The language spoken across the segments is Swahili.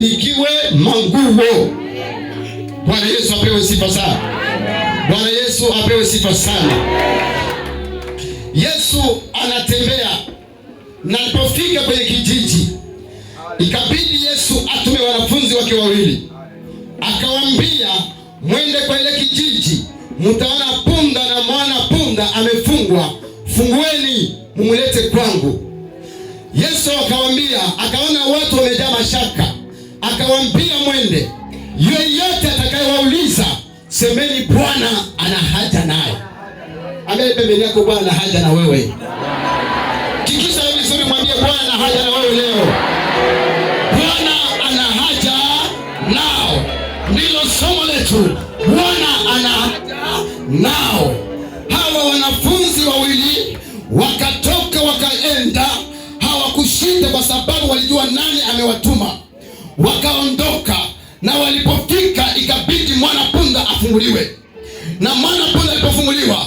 ikiwe manguo. Bwana Yesu apewe sifa sana. Bwana Yesu apewe sifa sana. Yesu anatembea na alipofika kwenye kijiji, ikabidi Yesu atume wanafunzi wake wawili. Akawaambia, mwende kwa ile kijiji, mtaona punda na mwana punda amefungwa, fungueni mumulete kwangu. Yesu akawaambia, akaona watu wamejaa mashaka, akawaambia mwende. Yeyote atakayewauliza, semeni Bwana ana haja naye. Angalia pembeni yako, Bwana ana haja na wewe. Kikisha vizuri, mwambie Bwana ana haja na wewe leo. Bwana ana haja nao. Ndilo somo letu. Bwana ana haja nao. Hawa wanafunzi wawili wakatoka wakaenda, hawakushinda kwa sababu walijua nani amewatuma. Wakaondoka, na walipofika ikabidi mwana punda afunguliwe. Na mwana punda alipofunguliwa,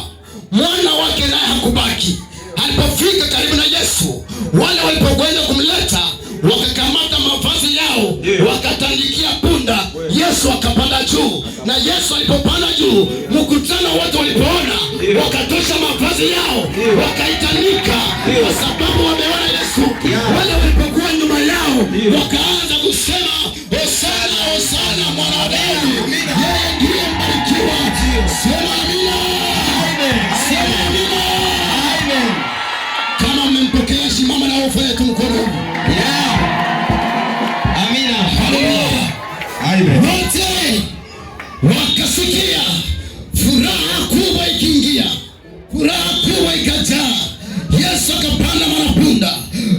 mwana wake naye hakubaki. Alipofika karibu na Yesu, wale walipokwenda kumleta, wakakamata mavazi yao, wakatandikia punda. Yesu akapanda juu, na Yesu alipopanda juu, mkutano wote walipoona, wakatosha mavazi yao, wakaitanika, kwa sababu wameona Yesu. Wale walipokuwa nyuma yao, wakaanza kusema, Hosana, Hosana mwana wa Daudi, yeye ndiye mbarikiwa. Sema amina. Sema amina. Kama mmempokea, simama na ufanye tu mkono. Amina. Haleluya. Wote wakasikia furaha kubwa ikiingia, furaha kubwa ikajaa. Yesu akapanda mwanapunda,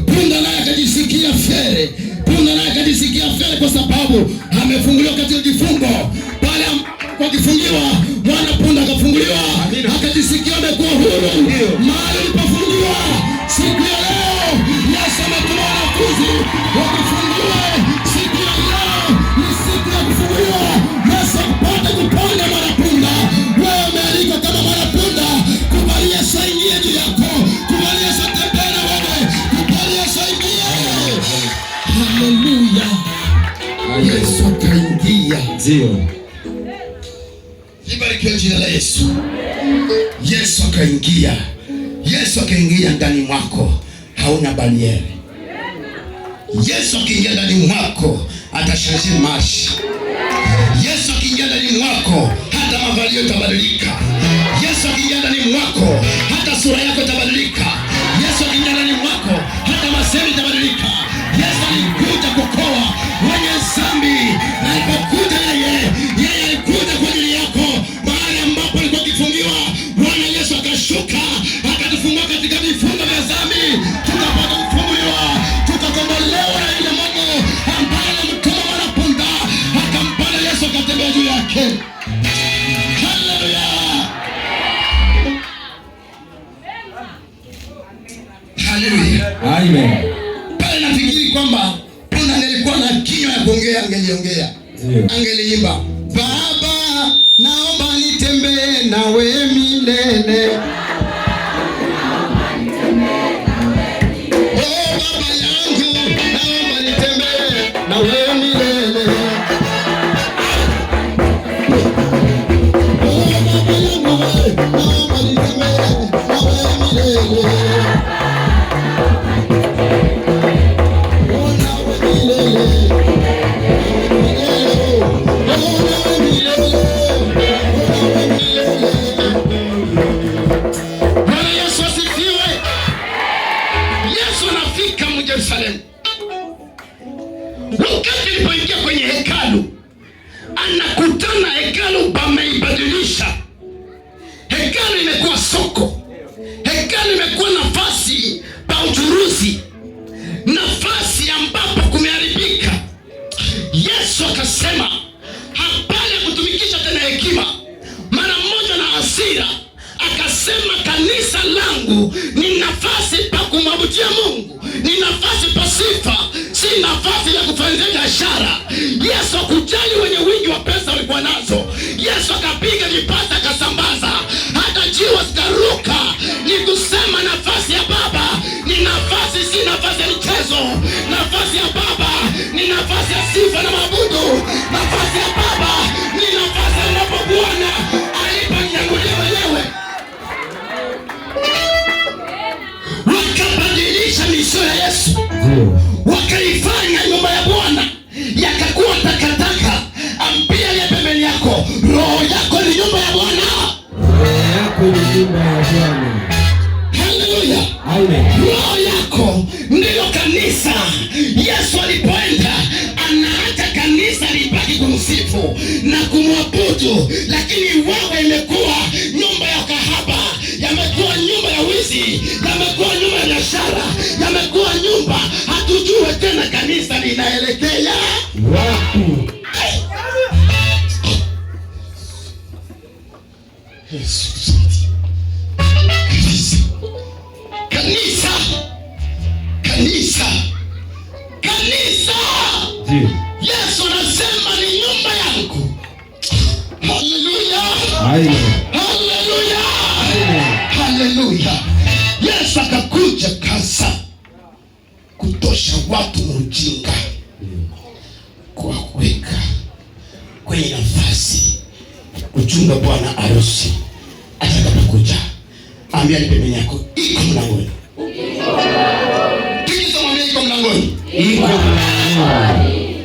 punda naye akajisikia fere. Punda naye akajisikia fere kwa sababu amefunguliwa katika kifungo. Pale wakifungiwa, mwana punda akafunguliwa, akajisikia amekuwa huru. Mahali alipofungiwa, siku ya leo Yesu ametuma wanafunzi wakifungiwe. Siku ya leo ni siku ya kufunguliwa. Yesu akapata kuponya mwana punda. Wewe umealikwa kama mwana punda. Kubali Yesu aingie juu yako. Kubali Yesu atembee na wewe. Kubali Yesu aingie. Haleluya. Yesu akaingia. Ndio. Libarikiwe jina la Yesu. Yesu akaingia. Yesu akaingia ndani mwako, hauna bariere. Yesu akiingia ndani mwako, atashangaza maisha. Yesu akiingia ndani mwako, hata mavalio yatabadilika. Yesu akiingia ndani mwako, hata sura yako itabadilika. Yesu akiingia ndani mwako, hata masemi itabadilika. Yesu alikuja kuokoa wenye dhambi, na alipokuja yeye alikuja kwa ajili yako. Mahali ambapo alikuwa akifungiwa, Bwana Yesu akashuka, akatufungua katika vifungo vya dhambi, tukapata kufunguliwa, tukakombolewa na ile Mungu ambaye alimtuma mwana punda, akampanda Yesu akatembea juu yake. Haleluya. Haleluya. Amen. Pale nafikiri kwamba punda angelikuwa na kinywa ya kuongea, angeliongea. Angeliimba, Baba naomba nitembee nawe milele. Oh Baba yangu, naomba nitembee nawe milele. Oh Baba yangu, naomba nitembee nawe milele. Wakati alipoingia kwenye hekalu, anakutana hekalu pameibadilisha. Hekalu imekuwa soko. Hekalu imekuwa nafasi pa uchuruzi, nafasi ambapo kumeharibika. Yesu akasema hapana kutumikisha tena hekima. Mara moja na hasira akasema, kanisa langu ni nafasi pa kumwabudia Mungu, ni nafasi pa sifa, si nafasi ya kufanya biashara. Yesu akujali wenye wingi wa pesa walikuwa nazo. Yesu akapiga vipasa akasambaza, hata jiwa zikaruka. Ni kusema nafasi ya Baba ni nafasi, si nafasi ya michezo. Nafasi ya Baba ni nafasi ya sifa na maabudu. Nafasi ya baba ni nafasi ambapo Bwana alipangilia mwenyewe. Wakabadilisha misho ya Yesu, wakaifanya nyumba ya Bwana yakakuwa takataka. Ambia ya pembeni yako, roho yako ni nyumba ya Bwana. Roho yako ni nyumba ya Bwana. Haleluya. Amen. Roho yako ndiyo kanisa. Yesu alipoenda anaacha kanisa libaki kumsifu na kumwabudu, lakini wewe imekuwa nyumba ya kahaba, yamekuwa nyumba ya wizi, yamekuwa nyumba ya biashara, yamekuwa nyumba, hatujue tena kanisa linaelekea wapi. Kanisa. Yesu anasema ni nyumba yangu. Haleluya. Haleluya. Haleluya. Yesu akakuja kasa kutosha watu mjinga, kuwaweka kwenye nafasi kuchunga bwana harusi. Atakapokuja ambia ni pembeni yako, iko mlangoni. Iko mlangoni. Iko mlangoni.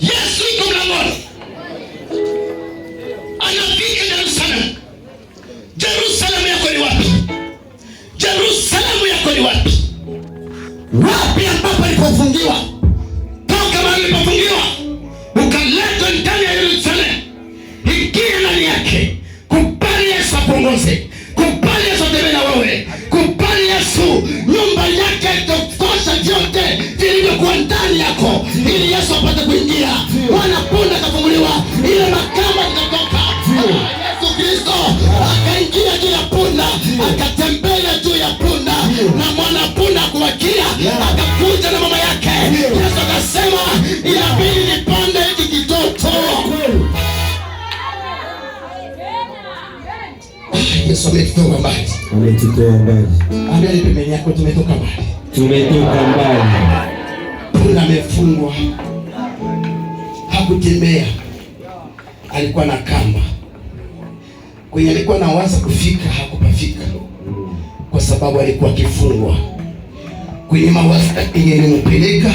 Yesu iko mlangoni. Anafika Yerusalemu. Yerusalemu yako ni wapi? Yerusalemu yako ni wapi? Wapi ambapo alipofungiwa? Toka mahali alipofungiwa ukaletwa ndani ya Yerusalemu. Ingia ndani yake. Kubali Yesu apongoze. Kubali Yesu atembee na wewe. Kubali Yesu, nyumba yake itosha vyote vilivyokuwa ndani yako, ili Yesu apate kuingia. Bwana punda kafunguliwa, ile makamba ikatoka. Yesu Kristo akaingia juu ya punda, akatembea juu ya punda, na mwana punda kuwakia, akakuja na mama yake. Yesu akasema inabidi nipande hiki kitoto. Yesu ametutoa mbali. Ametutoa mbali. Ambia pembeni yako, tumetoka mbali. Tumetoka mbali. Punda amefungwa, hakutembea, alikuwa na kamba. Kwenye alikuwa anawaza kufika, hakupafika kwa sababu alikuwa akifungwa. Kwenye mawazo yake yenye ilimpeleka